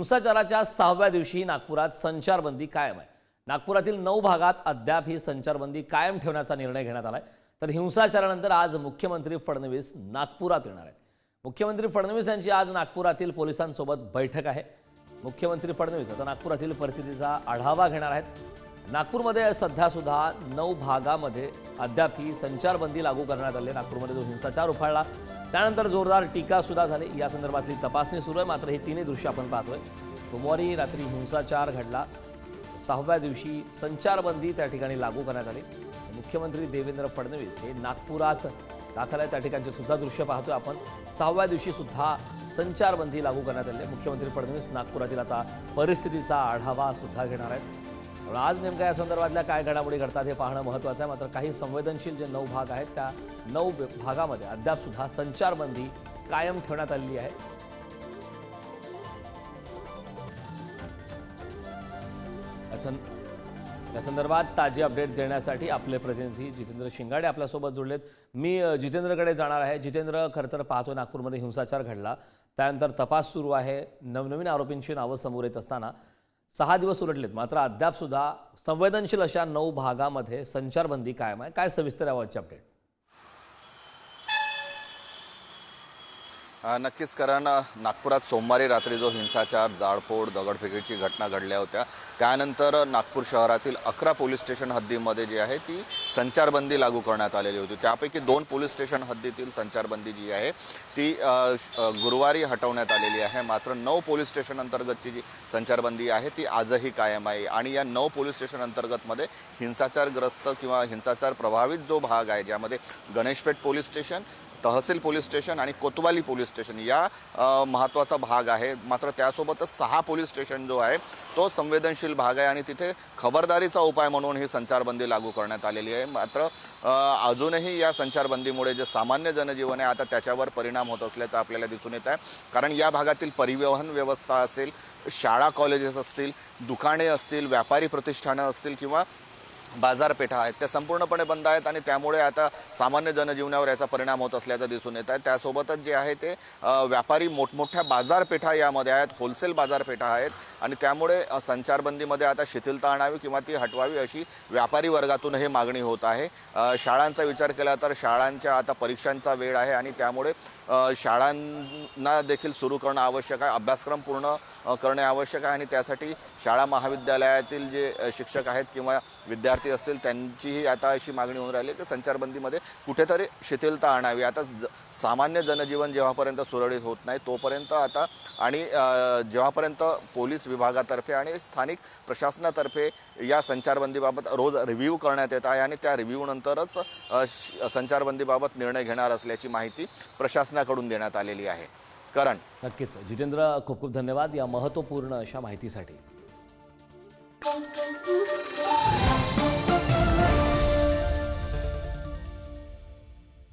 हिंसाचाराच्या 6व्या दिवशी नागपुरात संचारबंदी कायम आहे। नागपुरातील 9 भागात अद्याप ही संचारबंदी कायम ठेवण्याचा निर्णय घेण्यात आलाय। तर हिंसाचारानंतर आज मुख्यमंत्री फडणवीस नागपुरात येणार आहेत। मुख्यमंत्री फडणवीस यांची आज नागपुरातील पोलिसांसोबत बैठक आहे। मुख्यमंत्री फडणवीस आता नागपुरातील परिस्थितीचा आढावा घेणार आहेत। नागपूरमध्ये सध्या सुद्धा 9 भागामध्ये अद्याप ही संचारबंदी लागू करण्यात आली। नागपूरमध्ये जो हिंसाचार उफाळला त्यानंतर जोरदार टीका सुद्धा झाली। या संदर्भातली तपासणी सुरू आहे। मात्र ही तिन्ही दृश्य आपण पाहतोय। सोमवारी रात्री हिंसाचार घडला। 6व्या दिवशी संचारबंदी त्या ठिकाणी लागू करण्यात आली। मुख्यमंत्री देवेंद्र फडणवीस हे नागपुरात दाखल आहे। त्या ठिकाणचे सुद्धा दृश्य पाहतोय आपण। 6व्या दिवशी सुद्धा संचारबंदी लागू करण्यात आली आहे। मुख्यमंत्री फडणवीस नागपुरातील आता परिस्थितीचा आढावा सुद्धा घेणार आहेत। आज नेमका या संदर्भातल्या काय घडामोडी घडतात हे पाहणं महत्त्वाचं आहे। मात्र काही संवेदनशील जे 9 भाग आहेत त्या 9 भागामध्ये अद्याप सुद्धा संचारबंदी कायम ठेवण्यात आलेली आहे। या संदर्भात ताजी अपडेट देण्यासाठी आपले प्रतिनिधी जितेंद्र शिंगाडे आपल्यासोबत जुळलेत। मी जितेंद्रकडे जाणार आहे। जितेंद्र, खरं तर पाहतो नागपूरमध्ये हिंसाचार घडला त्यानंतर तपास सुरू आहे। नवनवीन आरोपींची नावं समोर येत असताना 6 दिवस उलटलेत मात्र अद्याप सुद्धा संवेदनशील अशा 9 भागामध्ये संचारबंदी कायम आहे। काय सविस्तर आवाजची अपडेट? नक्कीच, कारण नागपुरात सोमवारी रात्री जो हिंसाचार, जाळपोळ, दगडफेकीची घटना घडल्या होत्या त्यानंतर नागपूर शहरातील 11 पोलीस स्टेशन हद्दीमध्ये जी आहे ती संचारबंदी लागू करण्यात आलेली होती। त्यापैकी 2 पोलीस स्टेशन हद्दीतील संचारबंदी जी आहे ती गुरुवारी हटवण्यात आलेली आहे। मात्र 9 पोलीस स्टेशन अंतर्गतची जी संचारबंदी आहे ती आजही कायम आहे। आणि या 9 पोलीस स्टेशन अंतर्गतमध्ये हिंसाचारग्रस्त किंवा हिंसाचार प्रभावित जो भाग आहे ज्यामध्ये गणेशपेठ पोलीस स्टेशन, तहसील पोलीस स्टेशन आणि कोतवाली पोलीस स्टेशन या महत्त्वाचा भाग आहे। मात्र त्यासोबतच 6 पोलीस स्टेशन जो आहे तो संवेदनशील भाग आहे आणि तिथे खबरदारीचा उपाय म्हणून ही संचारबंदी लागू करण्यात आलेली आहे। मात्र अजूनही या संचारबंदीमुळे जे सामान्य जनजीवन आहे आता त्याच्यावर परिणाम होत असल्याचं आपल्याला दिसून येत आहे। कारण या भागातील परिवहन व्यवस्था असेल, शाळा कॉलेजेस असतील, दुकाने असतील, व्यापारी प्रतिष्ठानं असतील किंवा बाजारपेठा आहेत त्या संपूर्णपणे बंद आहेत आणि त्यामुळे आता सामान्य जनजीवनावर याचा परिणाम होत असल्याचं दिसून येत आहे। त्यासोबतच जे आहे ते व्यापारी मोठमोठ्या बाजारपेठा यामध्ये आहेत, होलसेल बाजारपेठा आहेत आणि त्यामुळे संचारबंदीमध्ये आता शिथिलता आणावी किंवा ती हटवावी अशी व्यापारी वर्गातूनही मागणी होत आहे। शाळांचा विचार केला तर शाळांच्या आता परीक्षांचा वेळ आहे आणि त्यामुळे शाळांना देखील सुरू करणं आवश्यक आहे, अभ्यासक्रम पूर्ण करणे आवश्यक आहे आणि त्यासाठी शाळा महाविद्यालयातील जे शिक्षक आहेत किंवा विद्यार्थी असतील त्यांचीही आता अशी मागणी होऊन राहिली की संचारबंदीमध्ये कुठेतरी शिथिलता आणावी। आता सामान्य जनजीवन जेव्हापर्यंत सुरळीत होत नाही तोपर्यंत आता आणि जेव्हापर्यंत पोलीस विभागातर्फे आणि स्थानिक प्रशासनातर्फे या संचारबंदीबाबत रोज रिव्ह्यू करण्यात येत आहे आणि त्या रिव्ह्यूनंतरच संचारबंदीबाबत निर्णय घेणार असल्याची माहिती प्रशासनाकडून देण्यात आलेली आहे। करण, नक्कीच जितेंद्र, खूप खूप धन्यवाद या महत्त्वपूर्ण अशा माहितीसाठी।